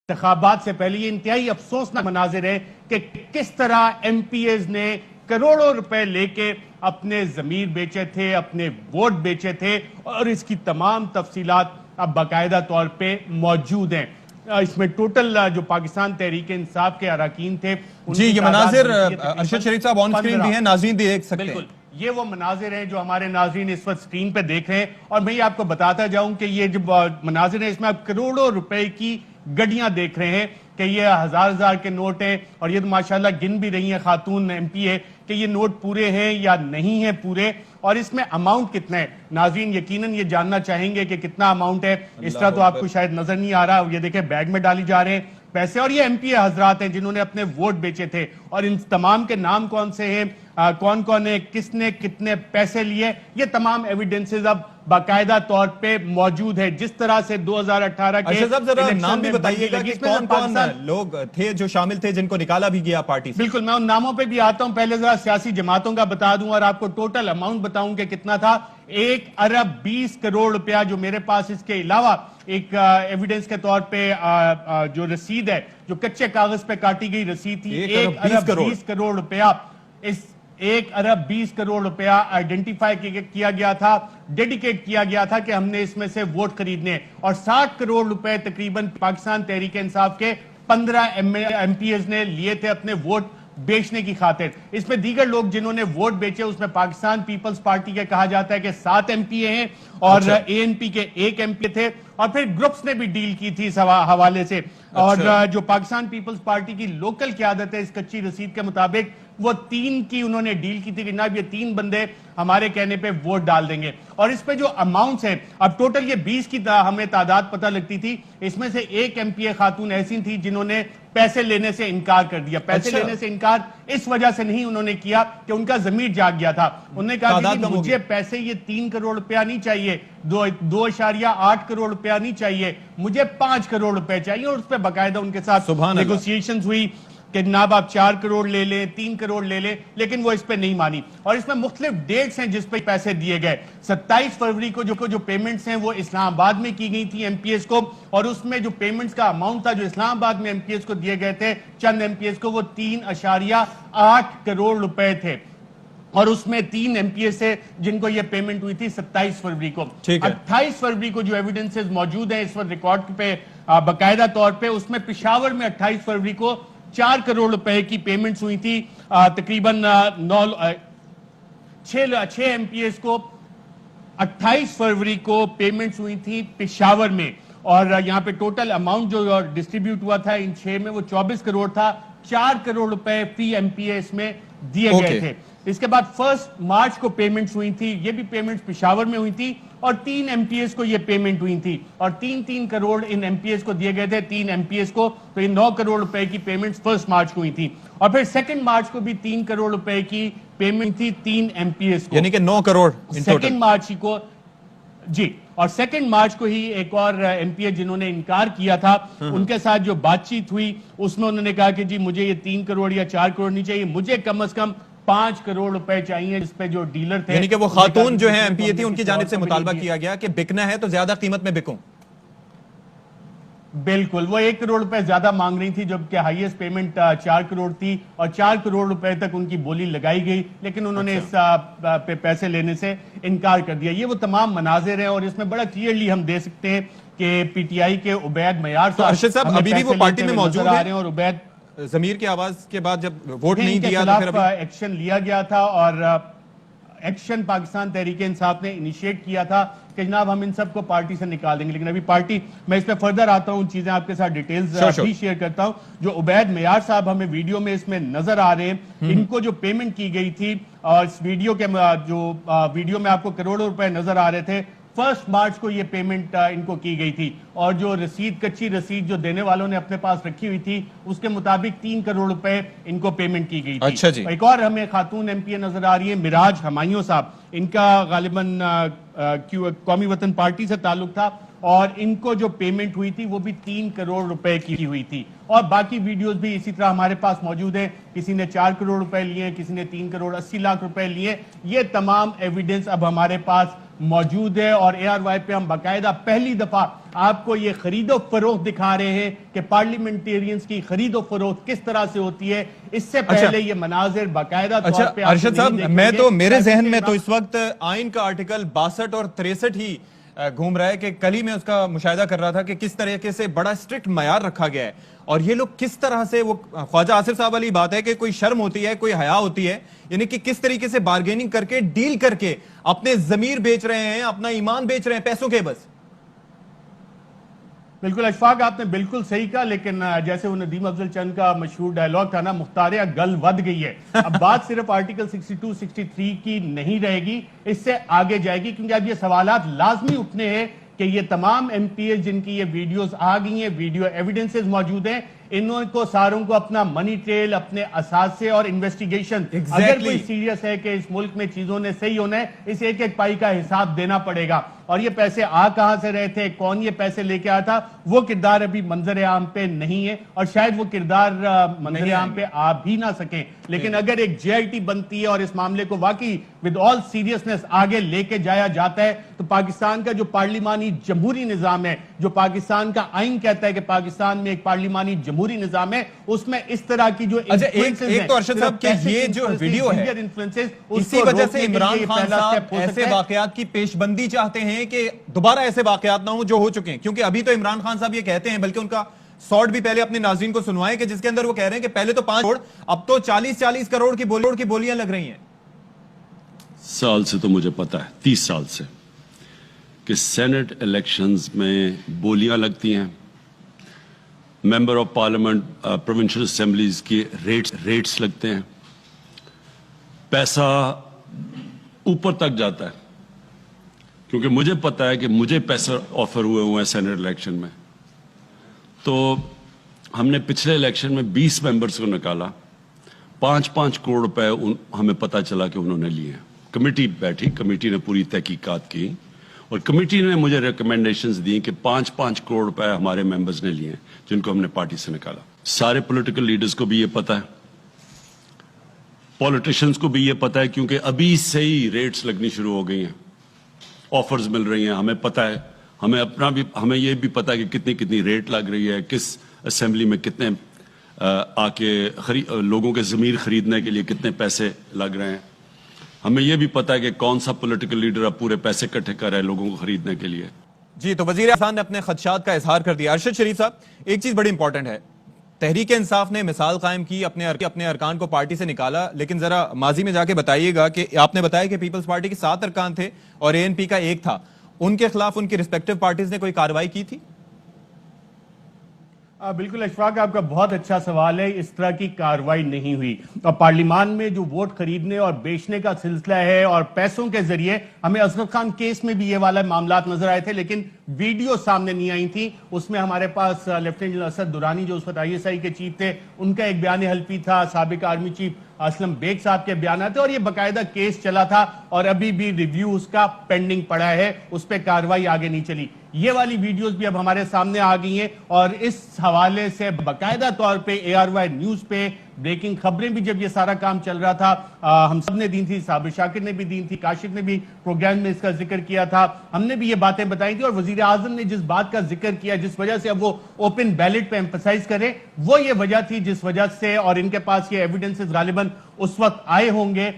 انتخابات سے پہلے یہ انتہائی افسوسناک مناظر ہے کہ کس طرح ایم پی ایز نے کروڑوں روپے لے کے اپنے ضمیر بیچے تھے، اپنے ووٹ بیچے تھے، اور اس کی تمام تفصیلات اب باقاعدہ طور پہ موجود ہیں۔ اس میں ٹوٹل جو پاکستان تحریک انصاف کے اراکین تھے، جی یہ مناظر ارشد شریف صاحب آن سکرین بھی ہیں، ناظرین بھی دیکھ سکتے ہیں۔ بالکل یہ وہ مناظر ہیں جو ہمارے ناظرین اس وقت سکرین پہ دیکھ رہے ہیں، اور میں آپ کو بتاتا جاؤں کہ یہ جو مناظر ہیں اس میں آپ کروڑوں روپے کی گڈیاں دیکھ رہے ہیں کہ یہ ہزار کے نوٹ ہیں، اور یہ تو ماشاءاللہ گن بھی رہی ہیں خاتون ایم پی اے کہ یہ نوٹ پورے ہیں یا نہیں ہیں پورے، اور اس میں اماؤنٹ کتنا ہے۔ ناظرین یقیناً یہ جاننا چاہیں گے کہ کتنا اماؤنٹ ہے، اس طرح تو آپ کو شاید نظر نہیں آ رہا، یہ دیکھیں بیگ میں ڈالی جا رہے ہیں پیسے، اور یہ ایم پی اے حضرات ہیں جنہوں نے اپنے ووٹ بیچے تھے، اور ان تمام کے نام کون سے ہیں، کون کون ہے، کس نے کتنے پیسے لیے، یہ تمام ایویڈنسز اب باقاعدہ طور پہ موجود ہے۔ جس طرح سے 2018 کے نام بھی بتائیے گا کہ کون کون لوگ تھے جو شامل تھے جن کو نکالا بھی گیا پارٹی سے۔ بالکل میں ان ناموں پہ بھی آتا ہوں، پہلے ذرا سیاسی جماعتوں کا بتا دوں اور آپ کو ٹوٹل اماؤنٹ بتاؤں کہ کتنا تھا۔ 1 ارب 20 کروڑ روپیہ جو میرے پاس اس کے علاوہ ایک ایویڈنس کے طور پہ جو رسید ہے، جو کچے کاغذ پہ کاٹی گئی رسید تھی، 1 ارب 20 کروڑ روپیہ، اس 1 ارب 20 کروڑ روپیہ آئیڈینٹیفائی کیا گیا تھا، ڈیڈیکیٹ کیا گیا تھا کہ ہم نے اس میں سے ووٹ خریدنے، اور 60 کروڑ روپے تقریباً پاکستان تحریک انصاف کے 15 ایم پی ایز نے لیے تھے اپنے ووٹ بیچنے کی خاطر۔ اس میں دیگر لوگ جنہوں نے ووٹ بیچے اس میں پاکستان پیپلز پارٹی کے کہا جاتا ہے کہ 7 ایم پی اے ہیں، اور اے این پی کے 1 ایم پی اے تھے، اور پھر گروپس نے بھی ڈیل کی تھی اس حوالے سے، اور جو پاکستان پیپلز پارٹی کی لوکل قیادت ہے اس کچی رسید کے مطابق وہ 3 کی انہوں نے ڈیل کی تھی کہ جناب یہ 3 بندے ہمارے کہنے پہ ووٹ ڈال دیں گے۔ اور اس پہ جو اماؤنٹس ہیں، اب ٹوٹل یہ 20 کی ہمیں تعداد پتہ لگتی تھی، اس میں سے 1 ایم پی اے خاتون ایسی تھی جنہوں نے پیسے لینے سے انکار کر دیا۔ پیسے لینے سے انکار اس وجہ سے نہیں انہوں نے کیا کہ ان کا ضمیر جاگ گیا تھا، انہوں نے کہا کہ مجھے پیسے یہ 3 کروڑ روپیہ نہیں چاہیے، 2.8 کروڑ روپیہ نہیں چاہیے، مجھے 5 کروڑ روپے چاہیے، اور اس پہ باقاعدہ ان کے ساتھ نیگوسیشنز ہوئی کہ جناب آپ 4 کروڑ لے لیں، 3 کروڑ لے لیں، لیکن وہ اس پہ نہیں مانی۔ اور اس میں مختلف ڈیٹس ہیں جس پہ پیسے دیے گئے۔ 27 فروری کو جو پیمنٹس ہیں وہ اسلام آباد میں کی گئی تھی ایم پی ایس کو، اور اس میں جو پیمنٹس کا اماؤنٹ تھا جو اسلام آباد میں ایم پی ایس کو دیے گئے تھے چند ایم پی ایس کو، وہ 3.8 کروڑ روپے تھے، اور اس میں 3 ایم پی ایس سے جن کو یہ پیمنٹ ہوئی تھی 27 فروری کو۔ 28 فروری کو جو ایویڈنسز موجود ہیں اس وقت ریکارڈ پہ باقاعدہ طور پہ، اس میں پشاور میں 28 فروری کو 4 کروڑ روپے کی پیمنٹس ہوئی تھی، تقریباً 6 ایم پی ایس کو 28 فروری کو پیمنٹس ہوئی تھی پشاور میں، اور یہاں پہ ٹوٹل اماؤنٹ جو ڈسٹریبیوٹ ہوا تھا ان 6 میں وہ 24 کروڑ تھا، 4 کروڑ روپے فی ایم پی ایس میں دیے گئے تھے۔ اس کے بعد 1 مارچ کو پیمنٹس ہوئی تھی، یہ بھی پیمنٹس پشاور میں ہوئی تھی، اور 3 ایم پی ایس کو یہ پیمنٹ ہوئی تھی، اور 3 کروڑ ان ایم پی ایس کو دیے گئے تھے، 3 ایم پی ایس کو، تو یہ 9 کروڑ روپے کی پیمنٹس 1 مارچ کو ہوئی تھی، اور پھر 2 مارچ کو بھی 3 کروڑ روپے کی پیمنٹ تھی 3 ایم پی ایس کو، یعنی کہ 9 کروڑ 2 مارچ کو، جی، اور 2 مارچ کو ہی ایک اور ایم پی اے جنہوں نے انکار کیا تھا ان کے ساتھ جو بات چیت ہوئی اس میں انہوں نے کہا کہ جی مجھے یہ 3 کروڑ یا 4 کروڑ نہیں چاہیے، مجھے کم از کم 5 کروڑ روپے چاہیے، جس پہ جو ڈیلر تھے، یعنی کہ وہ خاتون جو ہیں ایم پی اے تھی ان کی جانب سے مطالبہ کیا گیا کہ بکنا ہے تو زیادہ قیمت میں بکوں۔ بالکل، وہ 1 کروڑ روپے زیادہ مانگ رہی تھی، جبکہ ہائیسٹ پیمنٹ 4 کروڑ تھی، اور 4 کروڑ روپے تک ان کی بولی لگائی گئی، لیکن انہوں نے اس پہ پیسے لینے سے انکار کر دیا۔ یہ وہ تمام مناظر ہیں، اور اس میں ووٹ نہیں ہم دے سکتے ہیں کہ پی ٹی آئی کے عبید میار صاحب ابھی بھی وہ پارٹی میں موجود ہیں، اور عبید ضمیر کی آواز کے بعد جب ووٹ نہیں دیا تو پھر ایکشن لیا گیا تھا، اور ایکشن پاکستان تحریک انصاف نے انیشیٹ کیا تھا کہ جناب ہم ان سب کو پارٹی سے نکال دیں گے، لیکن ابھی پارٹی، میں اس پہ فردر آتا ہوں، چیزیں آپ کے ساتھ ڈیٹیلز بھی شیئر کرتا ہوں۔ جو عبید میار صاحب ہمیں ویڈیو میں اس میں نظر آ رہے ہیں، ان کو جو پیمنٹ کی گئی تھی، اور اس ویڈیو کے جو ویڈیو میں آپ کو کروڑوں روپے نظر آ رہے تھے، 1 مارچ کو یہ پیمنٹ ان کو کی گئی تھی، اور جو رسید، کچی رسید جو دینے والوں نے اپنے پاس رکھی ہوئی تھی اس کے مطابق 3 کروڑ روپے ان کو پیمنٹ کی گئی تھی۔ ایک اور ہمیں خاتون ایم پی اے نظر آ رہی ہے، مراج ہمایوں صاحب، ان کا غالباً قومی وطن پارٹی سے تعلق تھا، اور ان کو جو پیمنٹ ہوئی تھی وہ بھی 3 کروڑ روپے کی ہوئی تھی، اور باقی ویڈیوز بھی اسی طرح ہمارے پاس موجود ہیں، کسی نے 4 کروڑ روپے لیے، کسی نے 3 کروڑ 80 لاکھ روپے لیے۔ یہ تمام ایویڈنس اب ہمارے پاس موجود ہے اور ARY پہ ہم باقاعدہ پہلی دفعہ آپ کو یہ خرید و فروخت دکھا رہے ہیں کہ پارلیمنٹیرینز کی خرید و فروخت کس طرح سے ہوتی ہے. اس سے پہلے یہ مناظر باقاعدہ طور پہ ارشد صاحب میں تو میرے ذہن میں تو اس وقت آئین کا آرٹیکل 62 اور 63 ہی گھوم رہا ہے کہ کل ہی میں اس کا مشاہدہ کر رہا تھا کہ کس طریقے سے بڑا اسٹرکٹ معیار رکھا گیا ہے اور یہ لوگ کس طرح سے وہ خواجہ آصف صاحب والی بات ہے کہ کوئی شرم ہوتی ہے کوئی حیا ہوتی ہے یعنی کہ کس طریقے سے بارگیننگ کر کے ڈیل کر کے اپنے ضمیر بیچ رہے ہیں اپنا ایمان بیچ رہے ہیں پیسوں کے بس. بالکل اشفاق آپ نے بالکل صحیح کہا لیکن جیسے وہ ندیم افضل چند کا مشہور ڈائیلاگ تھا نا مختاریہ گل ود گئی ہے. اب بات صرف آرٹیکل 62 63 کی نہیں رہے گی اس سے آگے جائے گی کیونکہ اب یہ سوالات لازمی اٹھنے ہیں کہ یہ تمام ایم پی ایس جن کی یہ ویڈیوز آ گئی ہیں ویڈیو ایویڈنسز موجود ہیں انہوں کو ساروں کو اپنا منی ٹریل اپنے اثاثے اور انویسٹیگیشن اگر کوئی سیریس ہے کہ اس ملک میں چیزوں نے صحیح ہونا ہے اس ایک ایک پائی کا حساب دینا پڑے گا. اور یہ پیسے آ کہاں سے رہے تھے کون یہ پیسے لے کے آیا تھا وہ کردار ابھی منظر عام پہ نہیں ہے اور شاید وہ کردار منظر عام پہ آ بھی نہ سکیں لیکن اگر ایک JIT بنتی ہے اور اس معاملے کو واقعی ود آل سیریسنس آگے لے کے جایا جاتا ہے تو پاکستان کا جو پارلیمانی جمہوری نظام ہے جو پاکستان کا آئین کہتا ہے کہ پاکستان میں ایک پارلیمانی جمہوری نظام ہے اس میں اس طرح کی جو ایک تو ارشد صاحب کہ یہ جو ویڈیو ہے اسی وجہ سے عمران خان صاحب ایسے واقعات کی پیش بندی چاہتے ہیں کہ دوبارہ ایسے واقعات نہ ہوں جو ہو چکے ہیں کیونکہ ابھی تو عمران خان صاحب یہ کہتے ہیں بلکہ ان کا سارٹ بھی پہلے اپنے ناظرین کو سنوائیں کہ جس کے اندر وہ کہہ رہے ہیں کہ پہلے تو 5 کروڑ اب تو 40 کروڑ کی بولیاں لگ رہی ہیں. سال سے تو مجھے پتا ہے 30 سال سے کہ سینٹ الیکشنز میں بولیاں لگتی ہیں member of parliament provincial assemblies کی ریٹس لگتے ہیں پیسہ اوپر تک جاتا ہے کیونکہ مجھے پتا ہے کہ مجھے پیسے آفر ہوئے ہیں سینٹ الیکشن میں تو ہم نے پچھلے الیکشن میں 20 ممبرز کو نکالا 5 کروڑ روپے ہمیں پتا چلا کہ انہوں نے لیے ہیں. کمیٹی بیٹھی کمیٹی نے پوری تحقیقات کی اور کمیٹی نے مجھے ریکمنڈیشنز دی کہ 5 کروڑ روپے ہمارے ممبرز نے لیے ہیں جن کو ہم نے پارٹی سے نکالا. سارے پولیٹیکل لیڈرز کو بھی یہ پتا ہے پولیٹیشنز کو بھی یہ پتا ہے کیونکہ ابھی سے ہی ریٹس لگنی شروع ہو گئی ہیں آفرز مل رہی ہیں ہمیں پتا ہے ہمیں یہ بھی پتا ہے کہ کتنی ریٹ لگ رہی ہے کس اسمبلی میں کتنے آ کے لوگوں کے ضمیر خریدنے کے لیے کتنے پیسے لگ رہے ہیں ہمیں یہ بھی پتا ہے کہ کون سا پولیٹیکل لیڈر اب پورے پیسے اکٹھے کر رہا ہے لوگوں کو خریدنے کے لیے. جی تو وزیر اعظم نے اپنے خدشات کا اظہار کر دیا. ارشد شریف صاحب ایک چیز بڑی امپورٹنٹ ہے تحریک انصاف نے مثال قائم کی اپنے ارکان کو پارٹی سے نکالا لیکن ذرا ماضی میں جا کے بتائیے گا کہ آپ نے بتایا کہ پیپلز پارٹی کے 7 ارکان تھے اور ANP کا 1 تھا ان کے خلاف ان کی ریسپیکٹیو پارٹیز نے کوئی کارروائی کی تھی؟ بالکل اشفاق آپ کا بہت اچھا سوال ہے اس طرح کی کارروائی نہیں ہوئی اور پارلیمان میں جو ووٹ خریدنے اور بیچنے کا سلسلہ ہے اور پیسوں کے ذریعے ہمیں اصغر خان کیس میں بھی یہ والا معاملات نظر آئے تھے لیکن ویڈیو سامنے نہیں آئی تھی اس میں ہمارے پاس لیفٹیننٹ جنرل اسد درانی جو اس وقت ISI کے چیف تھے ان کا ایک بیان حلفی تھا سابق آرمی چیف اسلم بیگ صاحب کے بیانات تھے اور یہ باقاعدہ کیس چلا تھا اور ابھی بھی ریویو اس کا پینڈنگ پڑا ہے اس پہ کارروائی آگے نہیں چلی. یہ والی ویڈیوز بھی اب ہمارے سامنے آ گئی ہیں اور اس حوالے سے باقاعدہ طور پہ ARY نیوز پہ بریکنگ خبریں بھی جب یہ سارا کام چل رہا تھا ہم سب نے دی تھی صابر شاکر نے بھی دی تھی کاشف نے بھی پروگرام میں اس کا ذکر کیا تھا ہم نے بھی یہ باتیں بتائی تھی اور وزیر اعظم نے جس بات کا ذکر کیا جس وجہ سے اب وہ اوپن بیلٹ پہ ایمفسائز کرے وہ یہ وجہ تھی جس وجہ سے اور ان کے پاس یہ ایویڈنسز غالباً اس وقت آئے ہوں گے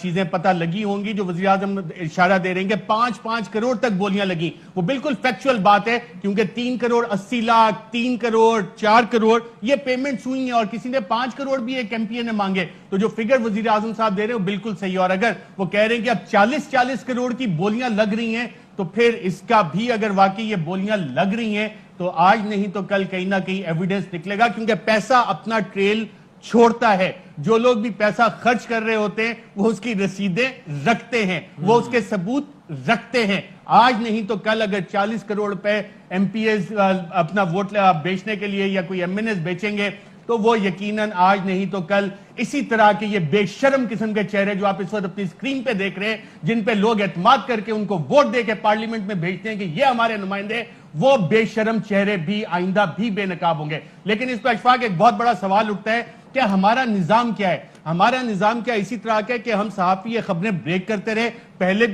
چیزیں پتہ لگی ہوں گی جو وزیر اعظم اشارہ دے رہے ہیں کہ 5 کروڑ تک بولیاں لگیں وہ بالکل فیکچول بات ہے کیونکہ 3 کروڑ 80 لاکھ 3 کروڑ 4 کروڑ یہ پیمنٹس ہوئی ہیں اور کسی نے 5 کروڑ بھی ایک MP نے مانگے تو جو فگر وزیر اعظم صاحب دے رہے ہیں وہ بالکل صحیح اور اگر وہ کہہ رہے ہیں کہ اب 40 کروڑ کی بولیاں لگ رہی ہیں تو پھر اس کا بھی اگر واقعی یہ بولیاں لگ رہی ہیں تو آج نہیں تو کل کہیں نہ کہیں ایویڈنس نکلے گا کیونکہ پیسہ اپنا ٹریل چھوڑتا ہے جو لوگ بھی پیسہ خرچ کر رہے ہوتے ہیں وہ اس کی رسیدیں رکھتے ہیں وہ اس کے ثبوت رکھتے ہیں آج نہیں تو کل اگر 40 کروڑ روپے MPs اپنا ووٹ بیچنے کے لیے یا کوئی MNs بیچیں گے تو وہ یقیناً آج نہیں تو کل اسی طرح کے یہ بے شرم قسم کے چہرے جو آپ اس وقت اپنی اسکرین پہ دیکھ رہے ہیں جن پہ لوگ اعتماد کر کے ان کو ووٹ دے کے پارلیمنٹ میں بھیجتے ہیں کہ یہ ہمارے نمائندے وہ بے شرم چہرے بھی آئندہ بھی بے نقاب ہوں گے. لیکن اس پہ اشفاق ایک بہت بڑا سوال اٹھتا ہے کہ ہمارا نظام کیا ہے. ہمارا نظام کیا اسی طرح کا ہے کہ ہم صحافی یہ خبریں بریک کرتے رہے. پہلے